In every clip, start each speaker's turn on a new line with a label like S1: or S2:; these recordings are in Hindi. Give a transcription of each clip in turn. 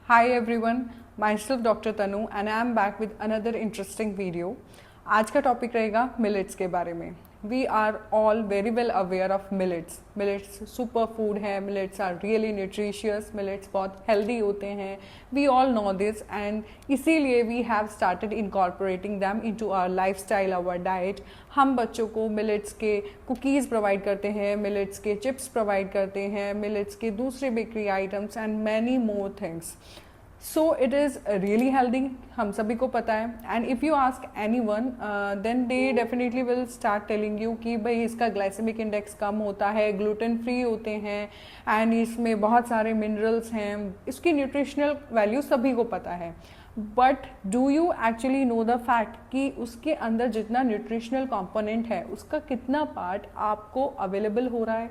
S1: Hi everyone, myself Dr. Tanu and I am back with another interesting video. आज का टॉपिक रहेगा मिलेट्स के बारे में. We are all very well aware of millets. Millets super food है, millets are really nutritious, millets बहुत healthy होते हैं. We all know this and इसीलिए we have started incorporating them into our lifestyle, our diet. हम बच्चों को millets के cookies provide करते हैं, millets के chips provide करते हैं, millets के दूसरे bakery items and many more things. So it is really healthy, हम सभी को पता है. And if you ask anyone then they definitely will start telling you कि भाई इसका ग्लाइसेमिक इंडेक्स कम होता है, ग्लूटेन फ्री होते हैं एंड इसमें बहुत सारे मिनरल्स हैं, इसकी न्यूट्रिशनल वैल्यू सभी को पता है. But do you actually know the fact कि उसके अंदर जितना न्यूट्रिशनल कंपोनेंट है उसका कितना पार्ट आपको अवेलेबल हो रहा है.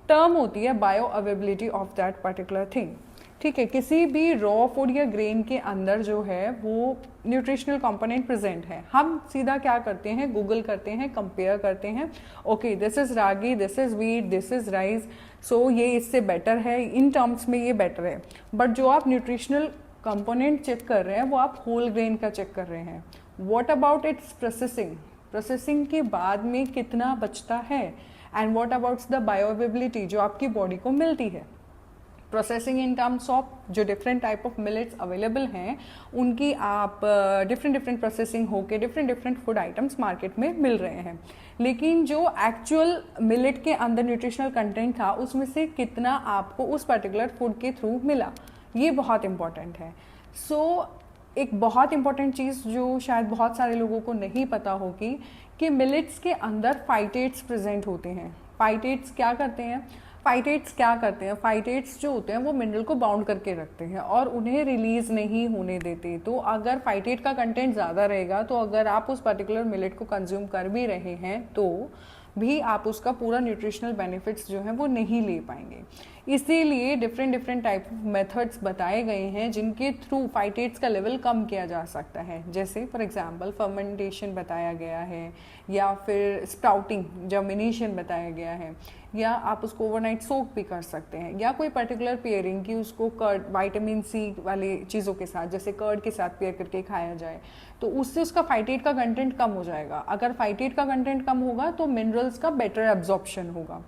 S1: टर्म होती है bio availability of that particular thing. ठीक है, किसी भी रॉ फूड या ग्रेन के अंदर जो है वो न्यूट्रिशनल कंपोनेंट प्रेजेंट है. हम सीधा क्या करते हैं, गूगल करते हैं, कंपेयर करते हैं. Okay, this is ragi, this is wheat, this is rice, so ये इससे बेटर है, इन टर्म्स में ये बेटर है. बट जो आप न्यूट्रिशनल कंपोनेंट चेक कर रहे हैं वो आप होल ग्रेन का चेक कर रहे हैं. What about it's processing, processing के बाद में कितना बचता है. एंड व्हाट अबाउट्स द बायोअवेबिलिटी जो आपकी बॉडी को मिलती है. प्रोसेसिंग इन टर्म्स ऑफ जो different type of millets available हैं उनकी आप डिफरेंट प्रोसेसिंग होके डिफरेंट फूड आइटम्स मार्केट में मिल रहे हैं. लेकिन जो एक्चुअल मिलेट के अंदर न्यूट्रिशनल कंटेंट था उसमें से कितना आपको उस पर्टिकुलर फूड के थ्रू मिला, ये बहुत इंपॉर्टेंट है. सो एक बहुत इंपॉर्टेंट चीज़ जो शायद बहुत सारे लोगों को नहीं पता होगी कि मिलेट्स के अंदर फाइटेट्स प्रेजेंट होते हैं. फाइटेट्स क्या करते हैं, फाइटेट्स जो होते हैं वो मिनरल को बाउंड करके रखते हैं और उन्हें रिलीज नहीं होने देते. तो अगर फाइटेट का कंटेंट ज़्यादा रहेगा तो अगर आप उस पर्टिकुलर मिलेट को कंज्यूम कर भी रहे हैं तो भी आप उसका पूरा न्यूट्रिशनल बेनिफिट्स जो हैं वो नहीं ले पाएंगे. इसीलिए डिफरेंट टाइप ऑफ मेथड्स बताए गए हैं जिनके थ्रू फाइटेट्स का लेवल कम किया जा सकता है. जैसे फॉर एग्जांपल फर्मेंटेशन बताया गया है, या फिर स्प्राउटिंग जर्मिनेशन बताया गया है, या आप उसको ओवरनाइट सोक भी कर सकते हैं, या कोई पर्टिकुलर पेयरिंग की उसको कर्ड विटामिन सी वाले चीज़ों के साथ जैसे कर्ड के साथ पेयर करके खाया जाए तो उससे उसका फाइटेट का कंटेंट कम हो जाएगा. अगर फाइटेट का कंटेंट कम होगा तो मिनरल्स का बेटर एब्जॉर्प्शन होगा.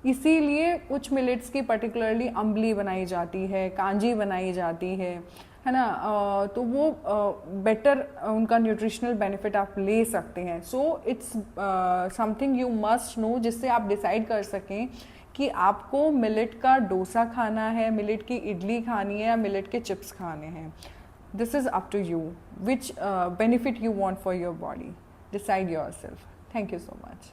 S1: इसीलिए कुछ मिलेट्स की पर्टिकुलरली अम्बली बनाई जाती है, कांजी बनाई जाती है ना, तो वो बेटर उनका न्यूट्रिशनल बेनिफिट आप ले सकते हैं. So it's something you must know जिससे आप डिसाइड कर सकें कि आपको मिलेट का डोसा खाना है, मिलेट की इडली खानी है या मिलेट के चिप्स खाने हैं. This is up to you which benefit you want for your body. Decide yourself. Thank you so much.